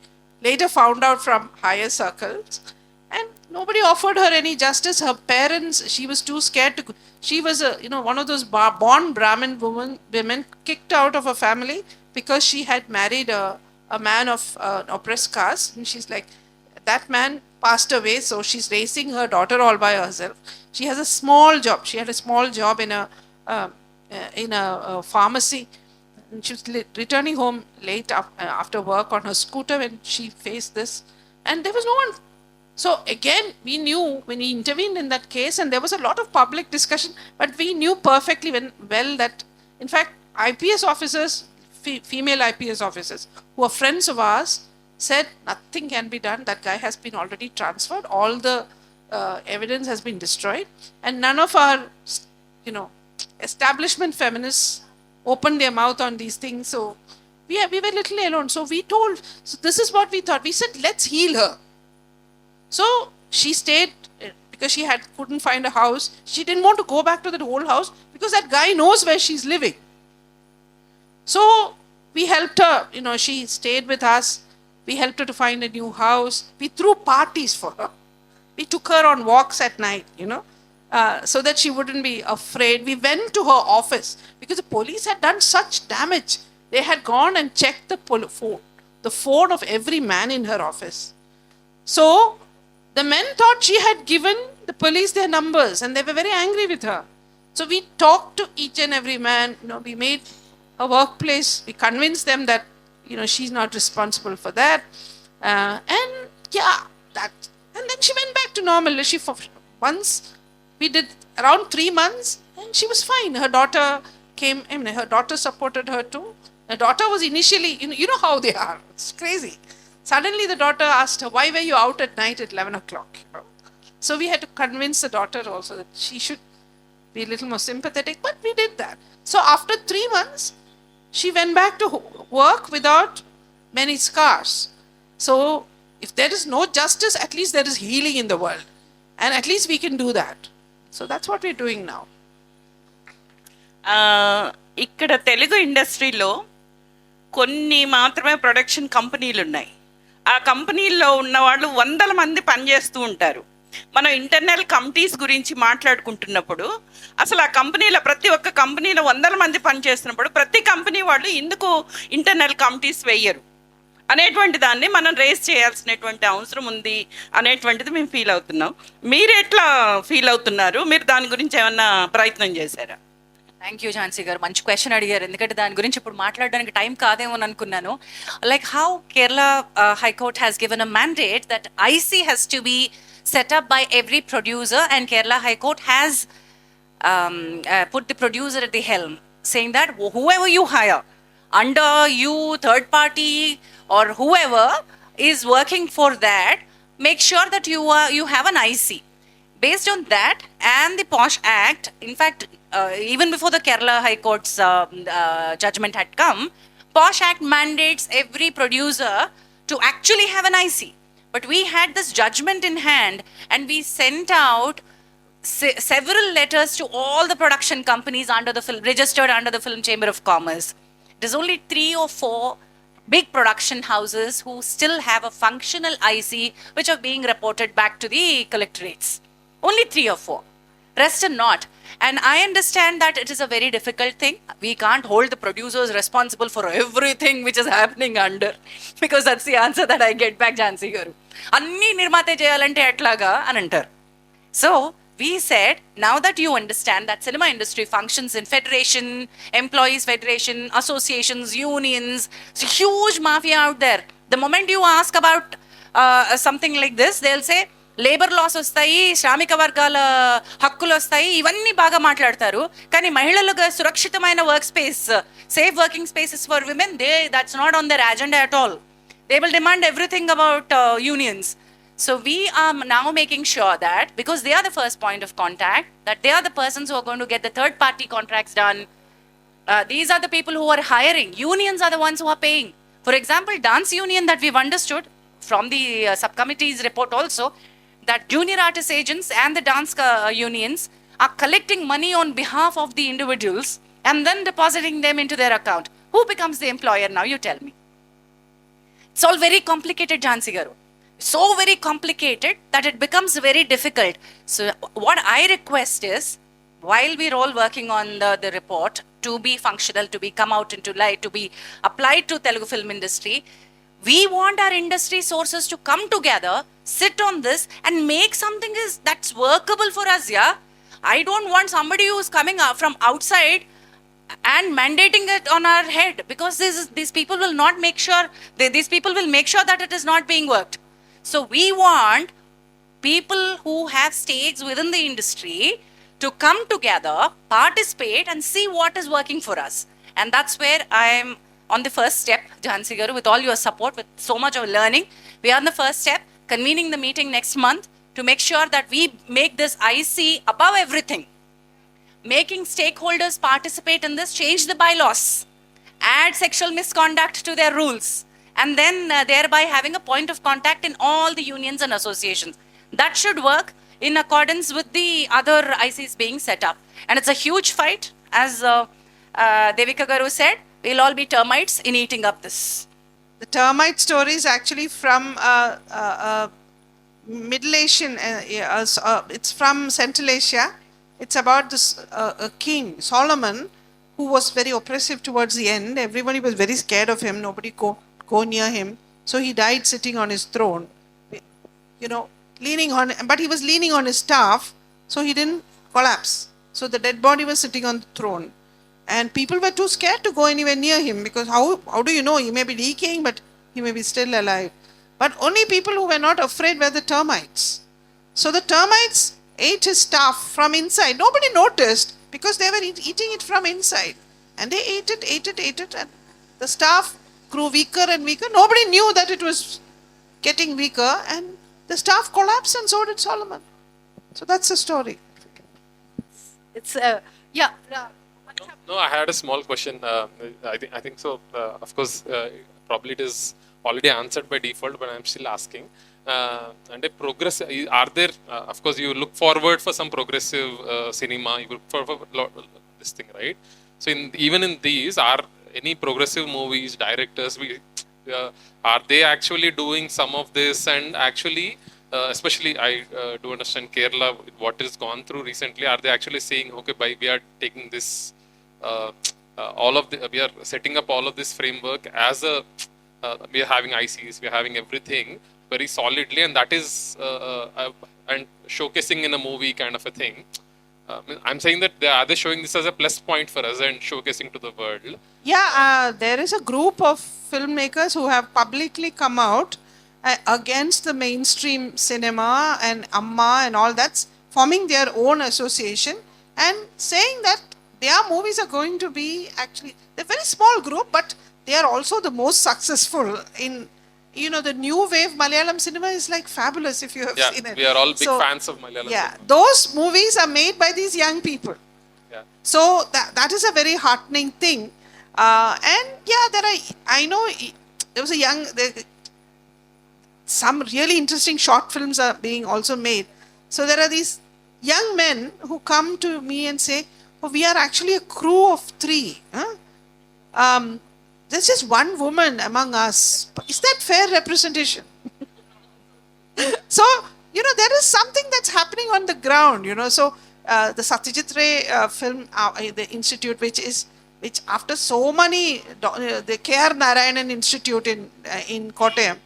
later found out from higher circles, and nobody offered her any justice. Her parents, she was too scared to, she was one of those born Brahmin women kicked out of her family because she had married a man of oppressed caste, and she's like, that man passed away, so she's raising her daughter all by herself. She has a small job. She had a small job in a in a pharmacy. And she was returning home late after work on her scooter when she faced this, and there was no one. So again, we knew when we intervened in that case, and there was a lot of public discussion, but we knew perfectly well that, in fact, IPS officers, female IPS officers, who are friends of ours, said nothing can be done. That guy has been already transferred. All the evidence has been destroyed, and none of our, establishment feminists opened their mouth on these things. So we were little alone. So we told. So this is what we thought. We said, let's heal her. So she stayed because she couldn't find a house. She didn't want to go back to that old house because that guy knows where she's living. So we helped her. She stayed with us. We helped her to find a new house. We threw parties for her. We took her on walks at night, so that she wouldn't be afraid. We went to her office because the police had done such damage. They had gone and checked the phone of every man in her office. So the men thought she had given the police their numbers, and they were very angry with her. So we talked to each and every man. We made a workplace. We convinced them that she's not responsible for that. And then she went back to normal. Once we did around 3 months, and she was fine. Her daughter came. Her daughter supported her too. Her daughter was initially, you know how they are. It's crazy. Suddenly the daughter asked her, why were you out at night at 11 o'clock? So we had to convince the daughter also that she should be a little more sympathetic, but we did that. So after 3 months, she went back to work without many scars. So if there is no justice, at least there is healing in the world. And at least we can do that. So that's what we're doing now. ఇక్కడ తెలుగు ఇండస్ట్రీలో కొన్ని మాత్రమే production కంపెనీలు ఉన్నాయి. ఆ కంపెనీల్లో ఉన్న వాళ్ళు వందల మంది పనిచేస్తూ ఉంటారు. మనం ఇంటర్నల్ కమిటీస్ గురించి మాట్లాడుకుంటున్నప్పుడు అసలు ఆ కంపెనీలో ప్రతి ఒక్క కంపెనీలో వందల మంది పనిచేస్తున్నప్పుడు ప్రతి కంపెనీ వాళ్ళు ఎందుకు ఇంటర్నల్ కమిటీస్ వేయరు అనేటువంటి దాన్ని మనం రేస్ చేయాల్సినటువంటి అవసరం ఉంది అనేటువంటిది మేము ఫీల్ అవుతున్నాం. మీరు ఎట్లా ఫీల్ అవుతున్నారు? మీరు దాని గురించి ఏమన్నా ప్రయత్నం చేశారా? థ్యాంక్ యూ ఝాన్సీ గారు, మంచి క్వశ్చన్ అడిగారు. ఎందుకంటే దాని గురించి ఇప్పుడు మాట్లాడడానికి టైం కాదేమో అని అనుకున్నాను. Like how Kerala high court has given a mandate that IC has to be set up by every producer, and Kerala High Court has put the producer at the helm, saying that whoever you hire under you, third party or whoever is working for that, make sure that you have an IC. Based on that and the POSH Act, in fact, even before the Kerala High Court's judgment had come, POSH Act mandates every producer to actually have an IC. But we had this judgment in hand, and we sent out several letters to all the production companies registered under the Film Chamber of Commerce. There's only 3 or 4 big production houses who still have a functional IC, which are being reported back to the collectorates. Only 3 or 4. Rest are not. And I understand that it is a very difficult thing. We can't hold the producers responsible for everything which is happening under, because that's the answer that I get back, Jhansi garu. Anni nirmate cheyalante etlaga అని అంటారు. So we said, now that you understand that cinema industry functions in federation, employees federation, associations, unions, it's a huge mafia out there. The moment you ask about something like this, they'll say labour laws వస్తాయి, శ్రామిక వర్గాల హక్కులు వస్తాయి, ఇవన్నీ బాగా మాట్లాడతారు. కానీ మహిళలకు సురక్షితమైన work space, safe working spaces for women, that's not on their agenda at all. They will demand everything about unions. So we are now making sure that, because they are the first point of contact, that they are the persons who are going to get the third party contracts done. These are the people who are hiring. Unions are the ones who are paying. For example, dance union that we've understood from the subcommittee's report also, that junior artist agents and the dance unions are collecting money on behalf of the individuals and then depositing them into their account. Who becomes the employer now? You tell me. It's all very complicated, Jhansi garu. So very complicated that it becomes very difficult. So what I request is, while we're all working on the report to be functional, to be come out into light, to be applied to Telugu film industry, we want our industry sources to come together, sit on this and make something that's workable for us, yeah? I don't want somebody who's coming out from outside and mandating it on our head, because these people will not make sure, these people will make sure that it is not being worked. So we want people who have stakes within the industry to come together, participate, and see what is working for us. And that's where I am on the first step, Jhansi Garu, with all your support, with so much of learning. We are on the first step, convening the meeting next month to make sure that we make this IC above everything. Making stakeholders participate in this, change the bylaws, add sexual misconduct to their rules, and then thereby having a point of contact in all the unions and associations. That should work in accordance with the other ICs being set up. And it's a huge fight. As Devika Garu said, we'll all be termites in eating up this. The termite story is actually from Middle Asian, it's from Central Asia. It's about this a king, Solomon, who was very oppressive towards the end. Everybody was very scared of him. Nobody go near him. So he died sitting on his throne, you know, leaning on, but he was leaning on his staff, so he didn't collapse. So the dead body was sitting on the throne. And people were too scared to go anywhere near him, because how do you know? He may be decaying, but he may be still alive. But only people who were not afraid were the termites. So the termites ate his staff from inside. Nobody noticed, because they were eating it from inside. And they ate it, and the staff grew weaker and weaker. Nobody knew that it was getting weaker, and the staff collapsed, and so did Solomon. So that's the story. It's, yeah. No, I had a small question. I think so. Of course, probably it is already answered by default, but I'm still asking. And a progress, are there? Of course, you look forward for some progressive cinema. You look for this thing, right? So, even in these, are any progressive movies, directors? Are they actually doing some of this? And actually, especially, I do understand Kerala, what is gone through recently. Are they actually saying, okay, we are taking this? We are setting up all of this framework as a we are having ICs, we are having everything very solidly, and that is and showcasing in a movie kind of a thing. I'm saying that are they showing this as a plus point for us and showcasing to the world? Yeah, there is a group of filmmakers who have publicly come out against the mainstream cinema and Amma and all that, forming their own association and saying that their movies are going to be actually, they're a very small group, but they are also the most successful in, you know, the new wave Malayalam cinema is like fabulous if you have seen it. We are all big fans of Malayalam cinema. Those movies are made by these young people. Yeah. So that is a very heartening thing. And yeah, I know there was some really interesting short films are being also made. So there are these young men who come to me and say, oh, we are actually a crew of 3. There's just one woman among us. Is that fair representation? So, you know, there is something that's happening on the ground, you know. So, the Satyajit Ray Film the Institute, which after so many, the K.R. Narayanan Institute in Kottayam,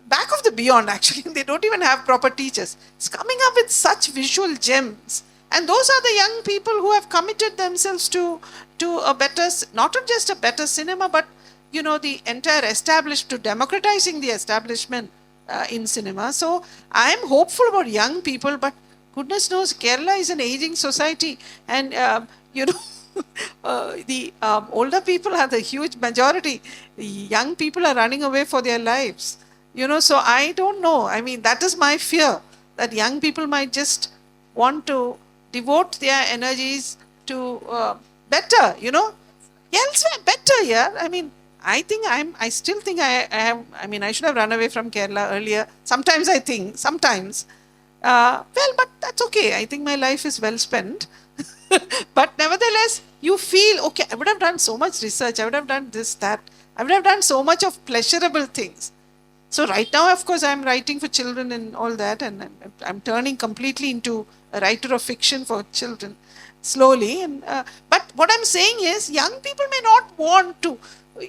back of the beyond actually, they don't even have proper teachers. It's coming up with such visual gems. And those are the young people who have committed themselves to a better, not just a better cinema, but, you know, the entire to democratizing the establishment in cinema. So I am hopeful about young people, but goodness knows Kerala is an aging society. And, you know, the older people are the huge majority. The young people are running away for their lives. You know, so I don't know. I mean, that is my fear, that young people might just want to devote their energies to better, you know, elsewhere, better, yeah. I mean, I still think I should have run away from Kerala earlier. Sometimes I think, well, but that's okay. I think my life is well spent. But nevertheless, you feel, okay, I would have done so much research. I would have done this, that. I would have done so much of pleasurable things. So right now, of course, I'm writing for children and all that, and I'm turning completely into a writer of fiction for children, slowly. And but what I'm saying is, young people may not want to,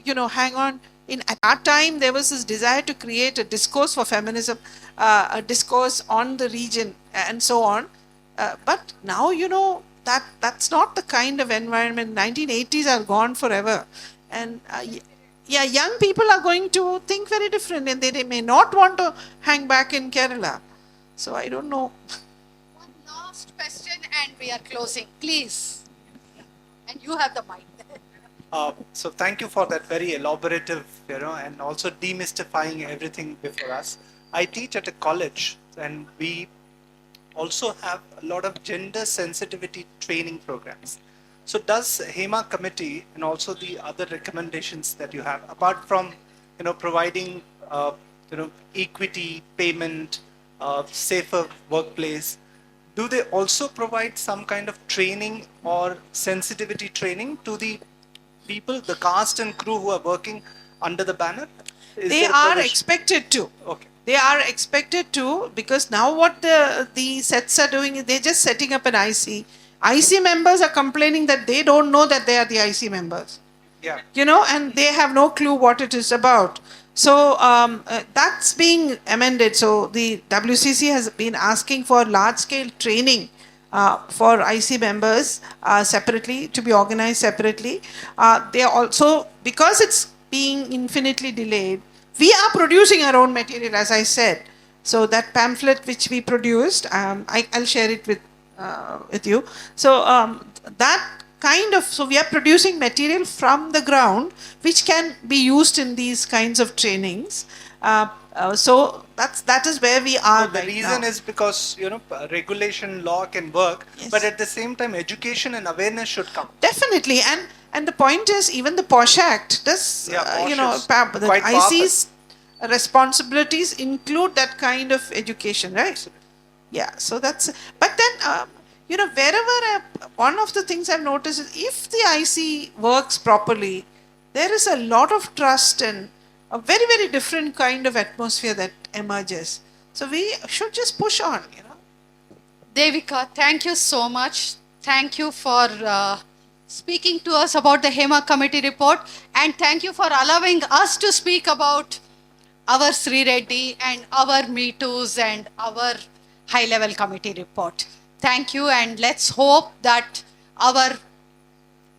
you know, hang on. At our time, there was this desire to create a discourse for feminism, a discourse on the region, and so on. But now, that's not the kind of environment. 1980s are gone forever. And yeah, young people are going to think very different, and they may not want to hang back in Kerala. So I don't know. One last question and we are closing, please. And you have the mic. So thank you for that very elaborative, and also demystifying everything before us. I teach at a college, and we also have a lot of gender sensitivity training programs. So does HEMA committee and also the other recommendations that you have, apart from providing equity, payment, safer workplace, do they also provide some kind of training or sensitivity training to the people, the cast and crew who are working under the banner? Is They there a are provision? expected to. Okay. They are expected to, because now what the sets are doing is they're just setting up an IC. IC members are complaining that they don't know that they are the IC members. Yeah. And they have no clue what it is about. So that's being amended. So the WCC has been asking for large-scale training for IC members separately, to be organized separately. They also, because it's being infinitely delayed, we are producing our own material, as I said. So that pamphlet which we produced, I'll share it with you. So so we are producing material from the ground which can be used in these kinds of trainings. So that is where we are. No, the reason is because regulation, law can work, Yes. but at the same time education and awareness should come. Definitely, and the point is, even the POSH Act does, Yeah, POSH is the quite IC's responsibilities include that kind of education, right? Yeah, so that's. But then, wherever one of the things I've noticed is, if the IC works properly, there is a lot of trust and a very, very different kind of atmosphere that emerges. So we should just push on, Devika, thank you so much. Thank you for speaking to us about the HEMA committee report, and thank you for allowing us to speak about our Sri Reddy and our Me Too's and our high-level committee report. Thank you, and let's hope that our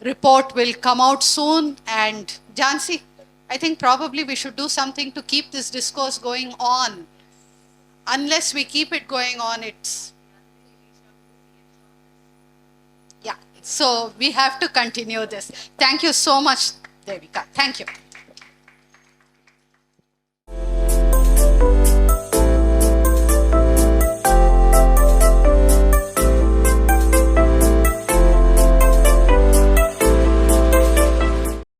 report will come out soon. And Jansi, I think probably we should do something to keep this discourse going on. Unless we keep it going on, it's... Yeah, so we have to continue this. Thank you so much, Devika. Thank you.